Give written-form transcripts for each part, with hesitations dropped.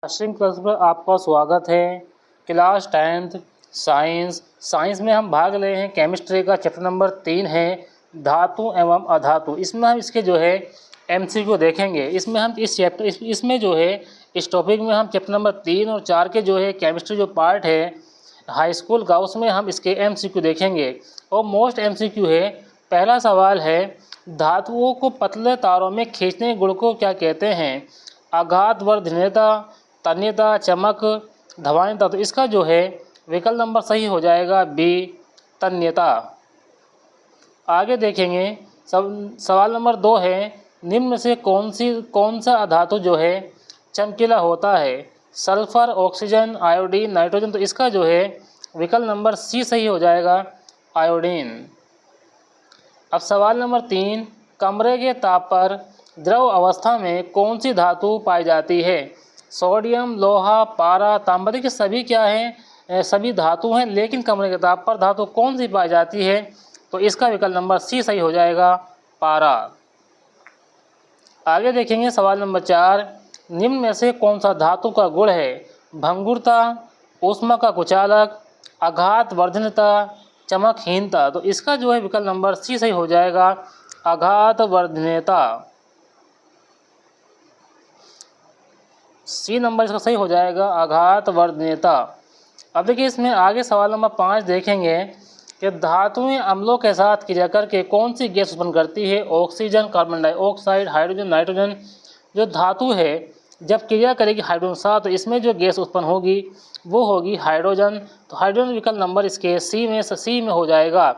Stream class पर आपका स्वागत है। क्लास 10th साइंस में हम भाग ले हैं। केमिस्ट्री का चैप्टर नंबर 3 है धातु एवं अधातु। इसमें हम इसके जो है एमसीक्यू देखेंगे। इसमें हम इसमें जो है इस टॉपिक में हम चैप्टर नंबर 3 और 4 के जो है केमिस्ट्री जो पार्ट है हाई स्कूल का, उसमें हम इसके एमसीक्यू देखेंगे। और मोस्ट एमसीक्यू है। पहला सवाल है, धातुओं को पतले तारों में खींचने के गुण को क्या कहते हैं? आघात, वर्धनीयता, तन्यता, चमक, ध्वनिता। तो इसका जो है विकल्प नंबर सही हो जाएगा बी, तन्यता। आगे देखेंगे। सवाल नंबर 2 है, निम्न में से कौन सा अधातु जो है चमकीला होता है? Sulphur, oxygen, iodine, nitrogen. तो इसका जो है विकल्प नंबर सी सही हो जाएगा, आयोडीन। अब सवाल नंबर 3, कमरे के ताप पर द्रव अवस्था में कौन सी धातु पाई जाती है? सोडियम, लोहा, पारा, तांबा। देखिए सभी क्या हैं, सभी धातु हैं, लेकिन कमरे के ताप पर धातु कौन सी पाई जाती है? तो इसका विकल्प नंबर सी सही हो जाएगा, पारा। आगे देखेंगे सवाल नंबर 4, निम्न में से कौन सा धातु का गुण है? भंगुरता, ऊष्मा का कुचालक, आघात वर्धनता, चमकहीनता। तो इसका जो है विकल्प नंबर सी सही हो जाएगा, आघात वर्धनीयता। सी नंबर इसका सही हो जाएगा, आघात वर्धनीयता। अब देखिए इसमें आगे सवाल नंबर 5 देखेंगे कि धातुएं अम्लों के साथ क्रिया करके कौन सी गैस उत्पन्न करती है? Oxygen, carbon dioxide, hydrogen, nitrogen. जो धातु है जब क्रिया करेगी हाइड्रोजन के साथ, तो इसमें जो गैस उत्पन्न होगी वो होगी हाइड्रोजन। तो हाइड्रोजन विकल्प नंबर इसके सी में हो जाएगा।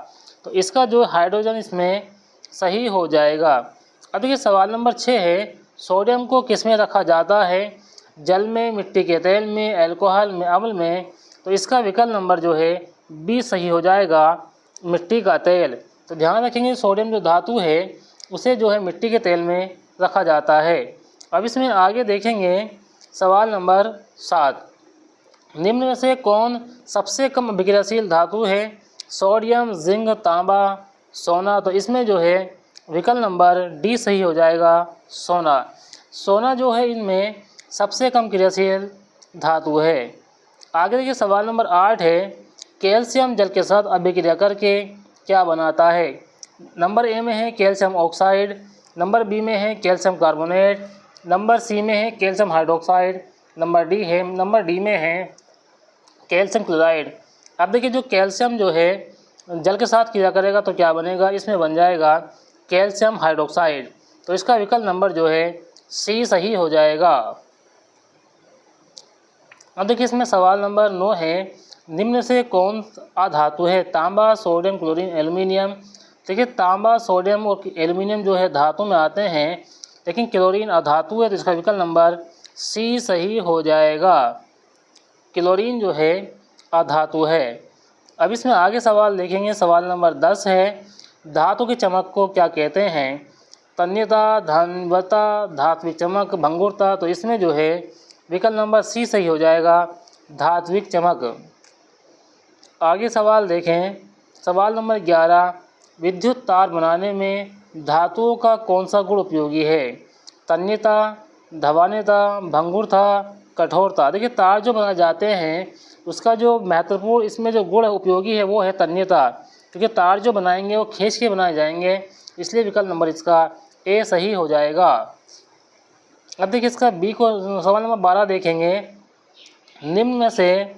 तो इसका जो हाइड्रोजन इसमें सही हो जाएगा। अब देखिए सवाल नंबर 6 है, सोडियम को किस में रखा जाता है? जल में, मिट्टी के तेल में, अल्कोहल में, अम्ल में। तो इसका विकल्प नंबर जो है बी सही हो जाएगा, मिट्टी का तेल। तो ध्यान रखेंगे सोडियम जो धातु है उसे जो है मिट्टी के तेल में रखा जाता है। अब इसमें आगे देखेंगे सवाल नंबर 7, निम्न में से कौन सबसे कम अभिक्रियाशील धातु है? सोडियम, जिंक, तांबा, सोना। तो इसमें जो है विकल्प नंबर डी सही हो जाएगा, सोना। सोना जो है इनमें सबसे कम क्रियाशील धातु है। आगे देखिए सवाल नंबर 8 है, कैल्शियम जल के साथ अभिक्रिया करके क्या बनाता है? नंबर ए में है कैल्शियम ऑक्साइड, नंबर बी में है कैल्शियम कार्बोनेट, नंबर सी में है कैल्शियम हाइड्रोक्साइड, नंबर डी में है कैल्शियम क्लोराइड। अब देखिए जो कैल्शियम जो है जल के साथ क्रिया करेगा तो क्या बनेगा? इसमें बन जाएगा कैल्शियम हाइड्रोक्साइड। तो इसका विकल्प नंबर जो है सी सही हो जाएगा। अब देखिए इसमें सवाल नंबर 9 है, निम्न से कौन अधातु है? तांबा, सोडियम, क्लोरीन, एल्युमिनियम। देखिए तांबा, सोडियम और एल्युमिनियम जो है धातु में आते हैं, लेकिन क्लोरीन अधातु है। तो इसका विकल्प नंबर सी सही हो जाएगा, क्लोरीन जो है अधातु है। अब इसमें आगे सवाल देखेंगे। सवाल नंबर 10 है, धातु की चमक को क्या कहते हैं? तन्यता, धान्यता, धात्विक चमक, भंगुरता। तो इसमें जो है विकल्प नंबर सी सही हो जाएगा, धात्विक चमक। आगे सवाल देखें। सवाल नंबर 11, विद्युत तार बनाने में धातुओं का कौन सा गुण उपयोगी है? तन्यता, ध्वनिता, भंगुरता, कठोरता। देखिए तार जो बनाए जाते हैं उसका जो महत्वपूर्ण इसमें जो गुण उपयोगी है वो है तन्यता, क्योंकि तार जो बनाएंगे वो खींच के बनाए जाएंगे, इसलिए विकल्प नंबर इसका ए सही हो जाएगा। अब देखिए इसका बी को सवाल नंबर 12 देखेंगे, निम्न में से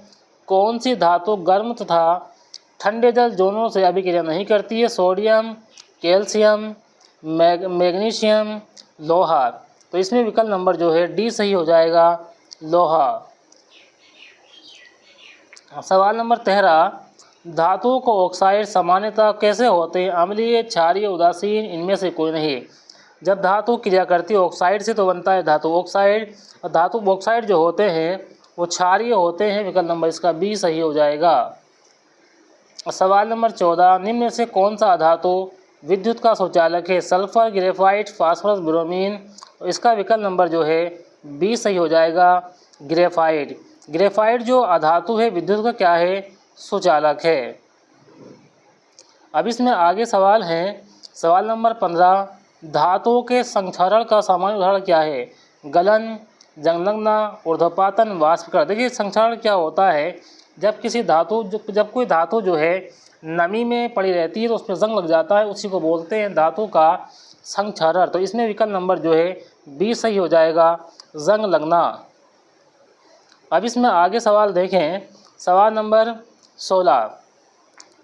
कौन सी धातु गर्म तथा ठंडे जल दोनों से अभिक्रिया नहीं करती है? सोडियम, कैल्शियम, मैग्नीशियम, लोहा। तो इसमें विकल्प नंबर जो है डी सही हो जाएगा, लोहा। सवाल नंबर 13, धातुओं को ऑक्साइड सामान्यतः कैसे होते हैं? अम्लीय, क्षारीय, उदासीन, इनमें से कोई नहीं। जब धातु क्रिया करती है ऑक्साइड से तो बनता है धातु ऑक्साइड, और धातु ऑक्साइड जो होते हैं वो क्षारीय होते हैं। विकल्प नंबर इसका बी सही हो जाएगा। सवाल नंबर 14, निम्न में से कौन सा धातु विद्युत का सुचालक है? Sulphur, graphite, phosphorus, bromine. इसका विकल्प नंबर जो है बी सही हो जाएगा, ग्रेफाइट। ग्रेफाइट जो अधातु है विद्युत का क्या है? सुचालक है। अब इसमें आगे सवाल हैं। सवाल नंबर 15, धातुओं के संक्षारण का सामान्य उदाहरण क्या है? गलन, जंग लगना, ऊर्ध्वपातन, वाष्पीकरण। देखिए संक्षारण क्या होता है, जब कोई धातु जो है नमी में पड़ी रहती है तो उस पर जंग लग जाता है, उसी को बोलते हैं धातु का संक्षारण। तो इसमें विकल्प नंबर जो है बी सही हो जाएगा, जंग लगना। अब इसमें आगे सवाल देखें, सवाल नंबर 16।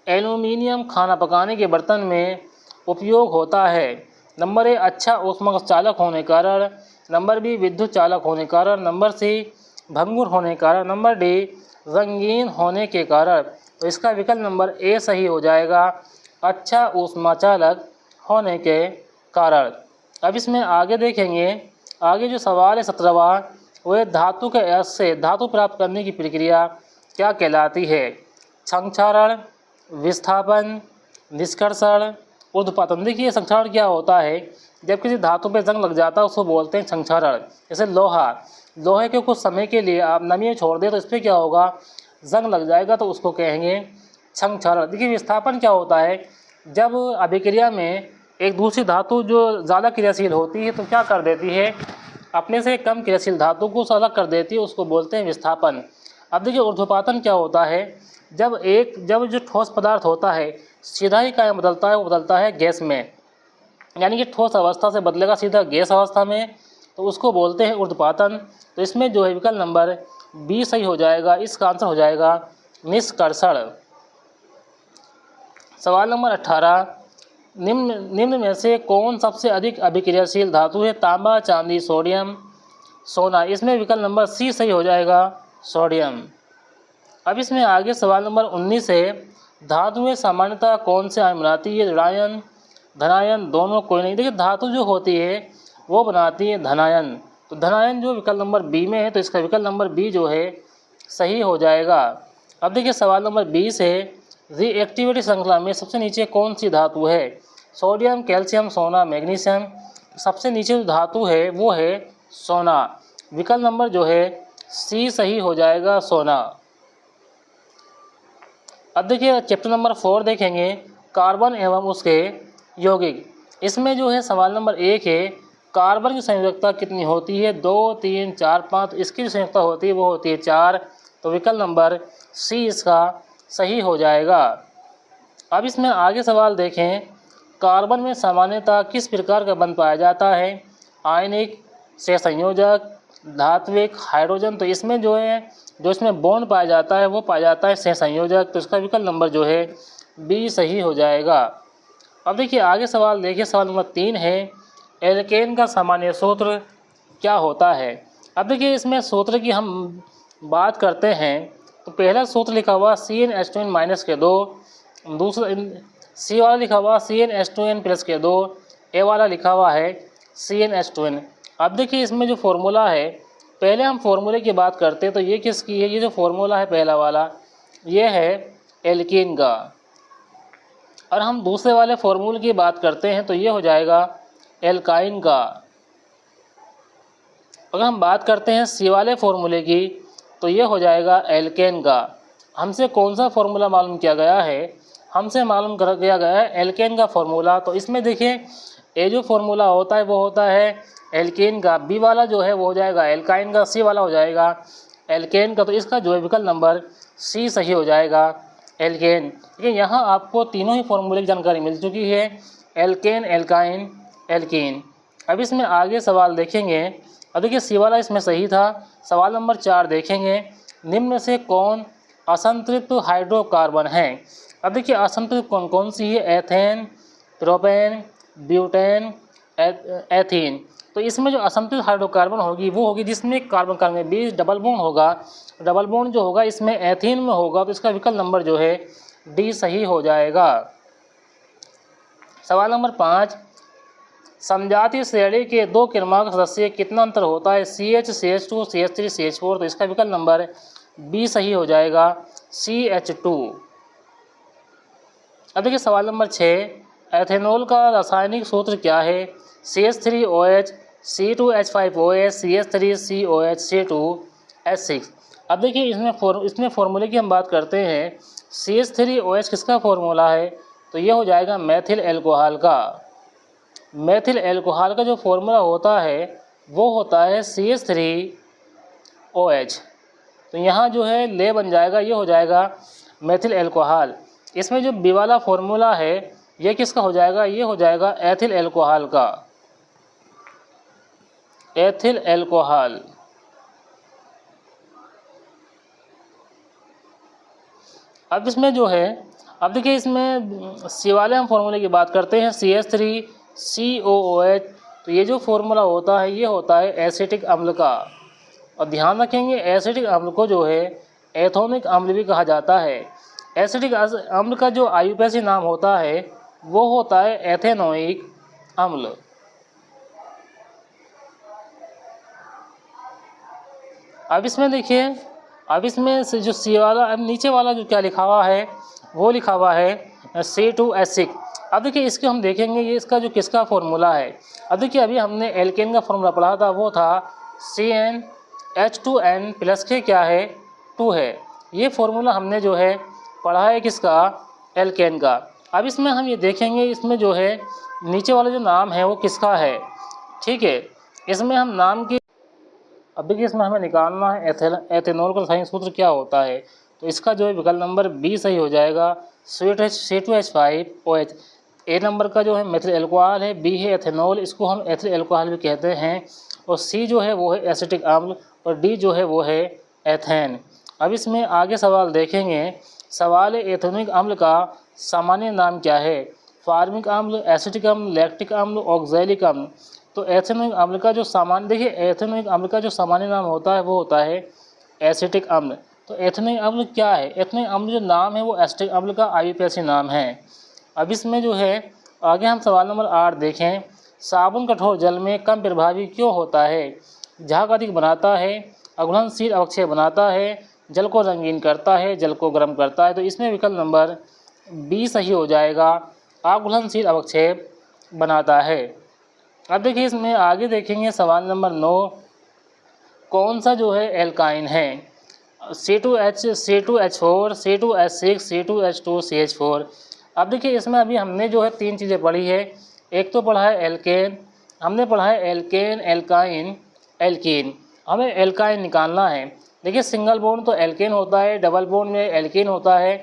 एल्यूमीनियम खाना पकाने के बर्तन में उपयोग होता है। नंबर ए अच्छा ऊष्मा चालक होने के कारण, नंबर बी विद्युत चालक होने के कारण, नंबर सी भंगुर होने के कारण, नंबर डी रंगीन होने के कारण। तो इसका विकल्प नंबर ए सही हो जाएगा, अच्छा ऊष्मा चालक होने के कारण। अब इसमें आगे देखेंगे, आगे जो सवाल है 17वां, वह धातु के अयस्क से धातु प्राप्त करने की प्रक्रिया क्या कहलाती है। संक्षारण, विस्थापन, निष्कर्षण, ऊर्ध्वपातन। देखिए संक्षारण क्या होता है, जब किसी धातु पे जंग लग जाता है उसको बोलते हैं संक्षारण। जैसे लोहे के कुछ समय के लिए आप नमी में छोड़ दें तो इस पर क्या होगा, जंग लग जाएगा, तो उसको कहेंगे संक्षारण। देखिए विस्थापन क्या होता है, जब अभिक्रिया में एक दूसरी धातु जो ज़्यादा क्रियाशील होती है तो क्या कर देती है, अपने से कम क्रियाशील धातु को अलग कर देती है, उसको बोलते हैं विस्थापन। अब देखिए ऊर्ध्वपातन क्या होता है, जब जो ठोस पदार्थ होता है सीधा ही काया बदलता है, वो बदलता है गैस में, यानी कि ठोस अवस्था से बदलेगा सीधा गैस अवस्था में, तो उसको बोलते हैं ऊर्ध्वपातन। तो इसमें जो है विकल्प नंबर बी सही हो जाएगा, इसका आंसर हो जाएगा निष्कर्षण। सवाल नंबर 18। निम्न में से कौन सबसे अधिक अभिक्रियाशील धातु है। तांबा, चांदी, सोडियम, सोना। इसमें विकल्प नंबर सी सही हो जाएगा, सोडियम। अब इसमें आगे सवाल नंबर 19 है, धातुएं सामान्यतः कौन से आयन बनाती है। ऋणायन, धनायन, दोनों, कोई नहीं। देखिए धातु जो होती है वो बनाती है धनायन, तो धनायन जो विकल्प नंबर बी में है, तो इसका विकल्प नंबर बी जो है सही हो जाएगा। अब देखिए सवाल नंबर 20 है, रिएक्टिविटी श्रृंखला में सबसे नीचे कौन सी धातु है। सोडियम, कैल्शियम, सोना, मैग्नीशियम। सबसे नीचे जो धातु है वो है सोना, विकल्प नंबर जो है सी सही हो जाएगा, सोना। अब देखिए चैप्टर नंबर 4 देखेंगे, कार्बन एवं उसके यौगिक। इसमें जो है सवाल नंबर 1 है, कार्बन की संयोजकता कितनी होती है। 2, 3, 4, 5। इसकी जो संयोजकता होती है वो होती है 4, तो विकल्प नंबर सी इसका सही हो जाएगा। अब इसमें आगे सवाल देखें, कार्बन में सामान्यतः किस प्रकार का बंध पाया जाता है। आयनिक, सहसंयोजक, धात्विक, हाइड्रोजन। तो इसमें जो है जो इसमें बॉन्ड पाया जाता है वो पाया जाता है सहसंयोजक, तो इसका विकल्प नंबर जो है बी सही हो जाएगा। अब देखिए आगे सवाल देखिए, सवाल नंबर 3 है, एल्केन का सामान्य सूत्र क्या होता है। अब देखिए इसमें सूत्र की हम बात करते हैं तो पहला सूत्र लिखा हुआ CnH2n- के 2, दूसरा सी वाला लिखा हुआ CnH2n+ के 2, ए वाला लिखा हुआ है CnH2n। अब देखिए इसमें जो फॉर्मूला है, पहले हम फॉर्मूले की बात करते हैं तो ये किसकी है, ये जो फॉर्मूला है पहला वाला ये है एल्कीन का, और हम दूसरे वाले फॉर्मूले की बात करते हैं तो ये हो जाएगा एल्काइन का। अगर हम बात करते हैं सी वाले फॉर्मूले की तो ये हो जाएगा एल्केन का। हमसे कौन सा फॉर्मूला मालूम किया गया है, हमसे मालूम कर दिया गया है एल्केन का फॉर्मूला। तो इसमें देखिए ए जो फॉर्मूला होता है वो होता है एल्केन का, बी वाला जो है वो हो जाएगा एल्काइन का, सी वाला हो जाएगा एल्केन का। तो इसका जो है विकल्प नंबर सी सही हो जाएगा, एल्केन। देखिए यहाँ आपको तीनों ही फॉर्मूले की जानकारी मिल चुकी है, एल्केन, एल्काइन, एल्कीन। अब इसमें आगे सवाल देखेंगे, अब देखिए सी वाला इसमें सही था। सवाल नंबर 4 देखेंगे, निम्न में से कौन असंतृप्त हाइड्रोकार्बन है। अब देखिए असंतृप्त कौन कौन सी है, एथेन, प्रोपेन, ब्यूटेन, एथीन। तो इसमें जो असंतृप्त हाइड्रोकार्बन होगी वो होगी जिसमें कार्बन कार्बन में बीच डबल बॉन्ड होगा, डबल बॉन्ड जो होगा इसमें एथीन में होगा, तो इसका विकल्प नंबर जो है डी सही हो जाएगा। सवाल नंबर 5, समजातीय श्रेणी के 2 क्रमांक सदस्य कितना अंतर होता है, CH, CH2, CH3, CH4। तो इसका विकल्प नंबर बी सही हो जाएगा, CH2। अब देखिए सवाल नंबर 6, एथेनॉल का रासायनिक सूत्र क्या है, CH3OH, C2H5OH, CH3COH, C2H6। अब देखिए इसमें फॉर्मूले की हम बात करते हैं, CH3OH किसका फॉर्मूला है, तो ये हो जाएगा मैथिल एल्कोहल का। मैथिल एल्कोहल का जो फॉर्मूला होता है वो होता है CH3OH। तो यहाँ जो है ले बन जाएगा, ये हो जाएगा मेथिल एल्कोहल। इसमें जो बी वाला फॉर्मूला है ये किसका हो जाएगा, ये हो जाएगा एथिल एल्कोहल का, एथिल एल्कोहल। अब इसमें जो है, अब देखिए इसमें सी वाले हम फॉर्मूले की बात करते हैं CH3COOH। तो ये जो फॉर्मूला होता है ये होता है एसिटिक अम्ल का। और ध्यान रखेंगे एसिटिक अम्ल को जो है एथोनिक अम्ल भी कहा जाता है। एसिटिक अम्ल का जो आयुपैथी नाम होता है वो होता है एथेनोइक अम्ल। अब इसमें देखिए, अब इसमें से जो सी वाला, अब नीचे वाला जो क्या लिखा हुआ है वो लिखा हुआ है C2H6। अब देखिए इसके हम देखेंगे ये इसका जो किसका फॉर्मूला है। अब देखिए अभी हमने एल्केन का फॉर्मूला पढ़ा था, वो था CnH2n प्लस के क्या है 2 है। ये फॉर्मूला हमने जो है पढ़ा है किसका, एल्केन का। अब इसमें हम ये देखेंगे इसमें जो है नीचे वाला जो नाम है वो किसका है, ठीक है। इसमें हम नाम की, अब देखिए इसमें हमें निकालना है एथेनॉल का रासायनिक सूत्र क्या होता है। तो इसका जो है विकल्प नंबर बी सही हो जाएगा, C2H5OH। ए नंबर का जो है मेथिल एल्कोहल है, बी है एथेनॉल, इसको हम एथिल एल्कोहल भी कहते हैं, और सी जो है वो है एसिटिक अम्ल, और डी जो है वो है एथेन। अब इसमें आगे सवाल देखेंगे। सवाल है एथेनोइक अम्ल का सामान्य नाम क्या है। फार्मिक अम्ल, एसिटिक अम्ल, लैक्टिक अम्ल, ऑक्सैलिक अम्ल। तो एथेनोइक अम्ल का जो सामान्य, देखिए एथेनोइक अम्ल का जो सामान्य नाम होता है वो होता है एसिटिक अम्ल। तो एथेनोइक अम्ल क्या है, एथेनोइक अम्ल जो नाम है वो एसिटिक अम्ल का आयुपैथी नाम है। अब इसमें जो है आगे हम सवाल नंबर 8 देखें। साबुन कठोर जल में कम प्रभावी क्यों होता है। झाग अधिक बनाता है, अघुलनशील अवक्षय बनाता है, जल को रंगीन करता है, जल को गर्म करता है। तो इसमें विकल्प नंबर बी सही हो जाएगा, अघुलनशील अवक्षय बनाता है। अब देखिए इसमें आगे देखेंगे सवाल नंबर 9, कौन सा जो है एल्काइन है। C2H, C2H4, C2H6, C2H2, CH4। अब देखिए इसमें अभी हमने जो है 3 चीज़ें पढ़ी है। एक तो पढ़ा है एल्केन, हमने पढ़ा है एल्केन, एल्काइन, एल्कीन। हमें एल्काइन निकालना है। देखिए सिंगल बॉन्ड तो एल्केन होता है, डबल बॉन्ड में एल्कीन होता है,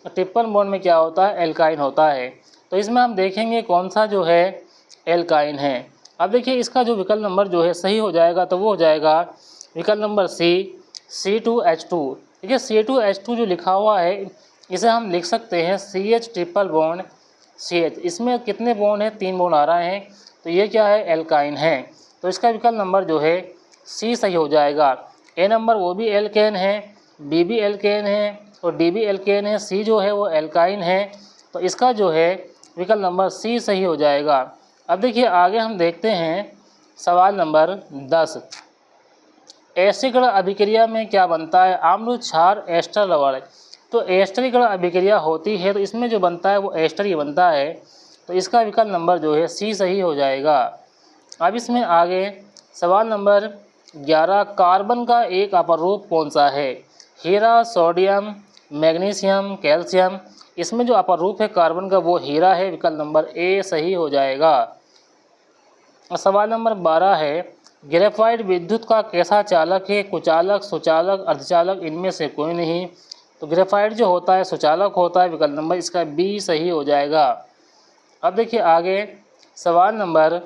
ट्रिपल बॉन्ड में क्या होता है, एल्काइन होता है। तो इसमें हम देखेंगे कौन सा जो है एल्काइन है। अब देखिए इसका जो विकल्प नंबर जो है सही हो जाएगा, तो वो हो जाएगा विकल्प नंबर सी, C2H2। देखिए C2H2 जो लिखा हुआ है इसे हम लिख सकते हैं CH ट्रिपल बॉन्ड CH। इसमें कितने बॉन्ड हैं, 3 बॉन्ड आ रहे हैं, तो ये क्या है, एल्काइन है। तो इसका विकल्प नंबर जो है सी सही हो जाएगा। ए नंबर वो भी एल्केन है, बी भी एल्केन है, और डी भी एल्केन है, सी जो है वो एल्काइन है। तो इसका जो है विकल्प नंबर सी सही हो जाएगा। अब देखिए आगे हम देखते हैं सवाल नंबर 10। एस्टरीकरण अभिक्रिया में क्या बनता है, आम्ल, क्षार, एस्टर, लवण। तो एस्टरीकरण अभिक्रिया होती है तो इसमें जो बनता है वो एस्टर ही बनता है। तो इसका विकल्प नंबर जो है सी सही हो जाएगा। अब इसमें आगे सवाल नंबर 11, कार्बन का एक अपर रूप कौन सा है। हीरा, सोडियम, मैग्नीशियम, कैल्शियम। इसमें जो अपर रूप है कार्बन का वो हीरा है, विकल्प नंबर ए सही हो जाएगा। और सवाल नंबर 12 है, ग्रेफाइट विद्युत का कैसा चालक है, कुचालक, सुचालक, अर्धचालक, इनमें से कोई नहीं। तो ग्रेफाइट जो होता है सुचालक होता है, विकल्प नंबर इसका बी सही हो जाएगा। अब देखिए आगे सवाल नंबर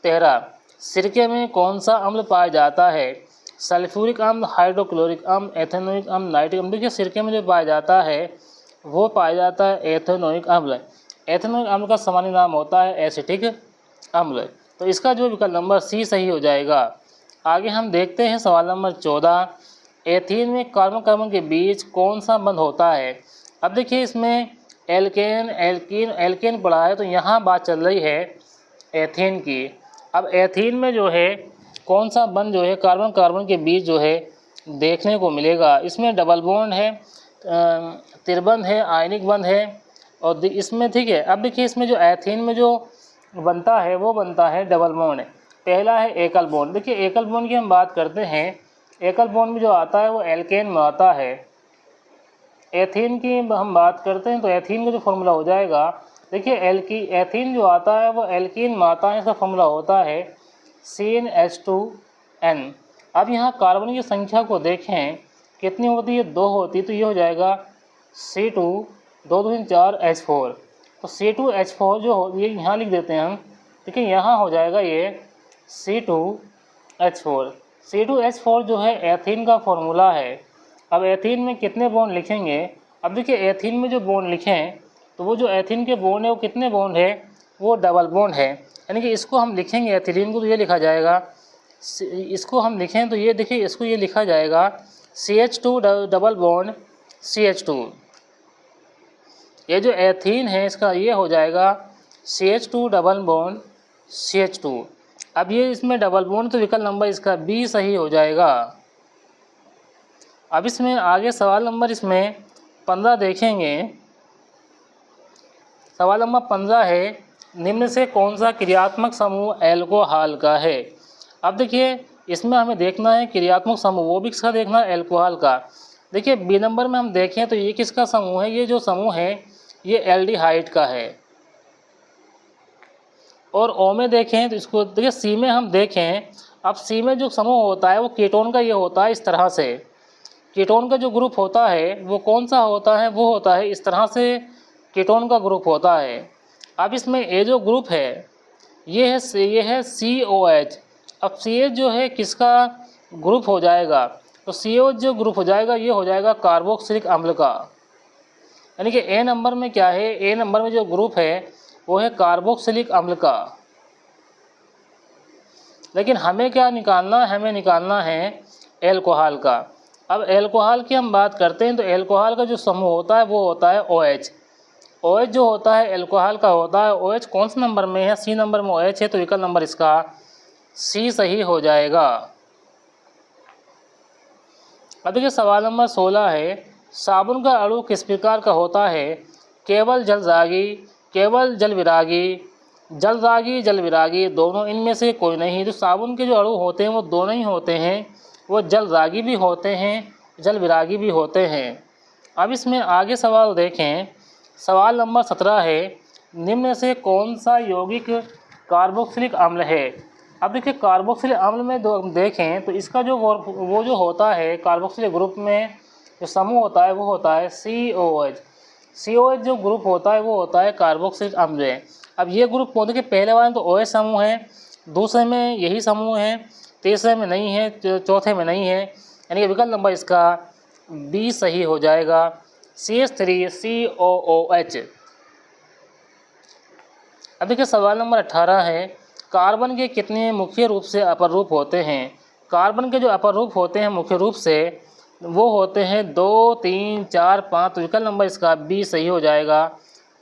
13, सिरके में कौन सा अम्ल पाया जाता है। सल्फ्यूरिक अम्ल, हाइड्रोक्लोरिक अम्ल, एथेनोइक अम्ल, नाइट्रिक अम्ल। देखिए सिरके में जो पाया जाता है वो पाया जाता है एथेनोइक अम्ल। एथेनोइक अम्ल का सामान्य नाम होता है एसिटिक अम्ल। तो इसका जो विकल्प नंबर सी सही हो जाएगा। आगे हम देखते हैं सवाल नंबर 14, एथीन में कार्बन कार्बन के बीच कौन सा बंध होता है। अब देखिए इसमें एल्केन, एल्कीन, एल्केन पढ़ा है, तो यहाँ बात चल रही है एथीन की। अब एथीन में जो है कौन सा बंध जो है कार्बन कार्बन के बीच जो है देखने को मिलेगा। इसमें डबल बॉन्ड है, त्रिबंध है, आयनिक बंध है, और इसमें ठीक है। अब देखिए इसमें जो एथीन में जो बनता है वो बनता है डबल बॉन्ड। पहला है एकल बॉन्ड। देखिए एकल बॉन्ड की हम बात करते हैं, एकल बॉन्ड में जो आता है वो एल्केन में आता है। एथीन की हम बात करते हैं तो एथीन का जो फॉर्मूला हो जाएगा, देखिए एथीन जो आता है वो एल्कीन में आता है, इसका फॉर्मूला होता है CnH2n। अब यहाँ कार्बन की संख्या को देखें कितनी होती है, 2 होती है, तो ये हो जाएगा C2 2 2 4 H4। तो C2H4 जो हो ये यहाँ लिख देते हैं हम, ठीक है, यहाँ हो जाएगा ये C2H4। C2H4 जो है एथीन का फॉर्मूला है। अब एथीन में कितने बॉन्ड लिखेंगे, अब देखिए एथीन में जो बॉन्ड लिखें तो वो जो एथीन के बॉन्ड है वो कितने बॉन्ड है, वो डबल बॉन्ड है। यानी कि इसको हम लिखेंगे एथिलीन को तो ये लिखा जाएगा, इसको हम लिखें तो ये देखिए इसको ये लिखा जाएगा CH2 डबल बॉन्ड CH2। ये जो एथीन है इसका ये हो जाएगा CH2 डबल बॉन्ड CH2। अब ये इसमें डबल बॉन्ड तो विकल्प नंबर इसका B सही हो जाएगा। अब इसमें आगे सवाल नंबर इसमें 15 देखेंगे। सवाल नंबर 15 है, निम्न से कौन सा क्रियात्मक समूह एल्कोहल का है। अब देखिए इसमें हमें देखना है क्रियात्मक समूह, वो भी किसका देखना है, एल्कोहल का। देखिए बी नंबर में हम देखें तो ये किसका समूह है, ये जो समूह है ये एल्डिहाइड का है। और ओ में देखें तो इसको देखिए सी में हम देखें, अब सी में जो समूह होता है वो कीटोन का ये होता है इस तरह से। कीटोन का जो ग्रुप होता है वो कौन सा होता है, वो होता है इस तरह से कीटोन का ग्रुप होता है। अब इसमें ये जो ग्रुप है ये है COH। अब CH जो है किसका ग्रुप हो जाएगा, तो COH जो ग्रुप हो जाएगा ये हो जाएगा कार्बोक्सिलिक अम्ल का। यानी कि ए नंबर में क्या है, ए नंबर में जो ग्रुप है वो है कार्बोक्सिलिक अम्ल का। लेकिन हमें क्या निकालना है, हमें निकालना है एल्कोहल का। अब एल्कोहल की हम बात करते हैं तो एल्कोहल का जो समूह होता है वो होता है OH। OH जो होता है एल्कोहल का होता है, OH कौन से नंबर में है, C नंबर में OH है, तो विकल्प नंबर इसका C सही हो जाएगा। अब देखिए सवाल नंबर 16 है, साबुन का अणु किस प्रकार का होता है, केवल जलदागी, केवल जलविरागी, जलदागी जलविरागी, दोनों, इनमें से कोई नहीं। तो साबुन के जो अणु होते हैं वो दोनों ही होते हैं, वो जलदागी भी होते हैं जलविरागी भी होते हैं। अब इसमें आगे सवाल देखें, सवाल नंबर 17 है, निम्न से कौन सा यौगिक कार्बोक्सिलिक अम्ल है। अब देखिए कार्बोक्सिलिक अम्ल में देखें तो इसका जो वो जो होता है कार्बोक्सिलिक ग्रुप में जो समूह होता है वो होता है COH। COH जो ग्रुप होता है वो होता है कार्बोक्सिलिक अम्ल है। अब ये ग्रुप कौन, देखिए पहले वाले तो OH समूह है, दूसरे में यही समूह है, तीसरे में नहीं है, चौथे में नहीं है। यानी कि विकल्प नंबर इसका B सही हो जाएगा, CH3COOH। अब देखिए सवाल नंबर 18 है, कार्बन के कितने मुख्य रूप से अपर रूप होते हैं। कार्बन के जो अपर रूप होते हैं मुख्य रूप से वो होते हैं 2 3 4 5। तो विकल्प नंबर इसका B सही हो जाएगा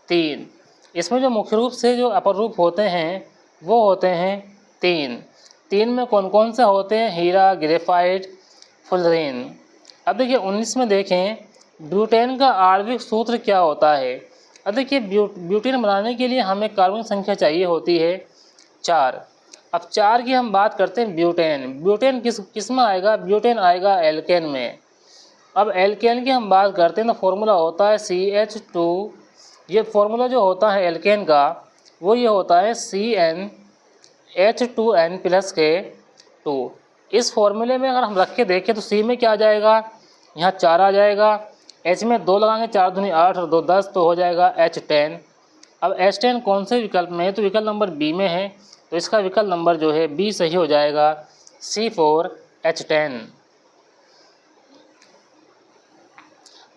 3। इसमें जो मुख्य रूप से जो अपर रूप होते हैं वो होते हैं 3। 3 में कौन कौन से होते हैं, हीरा, ग्रेफाइट, फुलरीन। अब देखिए 19 में देखें, ब्यूटेन का आणविक सूत्र क्या होता है। अब देखिए ब्यूटेन बनाने के लिए हमें कार्बन संख्या चाहिए होती है 4। अब 4 की हम बात करते हैं ब्यूटेन। ब्यूटेन किस में आएगा, ब्यूटेन आएगा एल्केन में। अब एल्केन की हम बात करते हैं तो फॉर्मूला होता है CH2। ये फॉर्मूला जो होता है एल्केन का वो ये होता है CnH2n प्लस के 2। इस फॉर्मूले में अगर हम रख के देखें तो C में क्या आ जाएगा, यहाँ 4 आ जाएगा, H में 2 लगाएंगे, 4 दूनी 8 और 2 10, तो हो जाएगा H10। अब H10 कौन से विकल्प में है, तो विकल्प नंबर B में है, तो इसका विकल्प नंबर जो है B सही हो जाएगा, C4H10।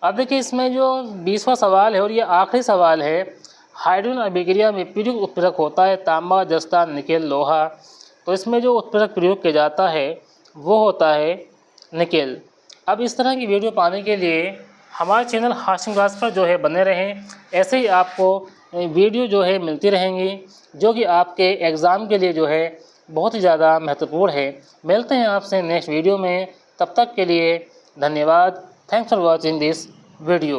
अब देखिए इसमें जो 20वां सवाल है और ये आखिरी सवाल है, हाइड्रोजन अभिक्रिया में प्रयुक्त उत्प्रेरक होता है तांबा, जस्ता, निकेल, लोहा। तो इसमें जो उत्प्रेरक प्रयोग किया जाता है वो होता है निकेल। अब इस तरह की वीडियो पाने के लिए हमारे चैनल हाशिम क्लास पर जो है बने रहें। ऐसे ही आपको वीडियो जो है मिलती रहेंगी जो कि आपके एग्ज़ाम के लिए जो है बहुत ही ज़्यादा महत्वपूर्ण है। मिलते हैं आपसे नेक्स्ट वीडियो में, तब तक के लिए धन्यवाद। Thanks for watching this video.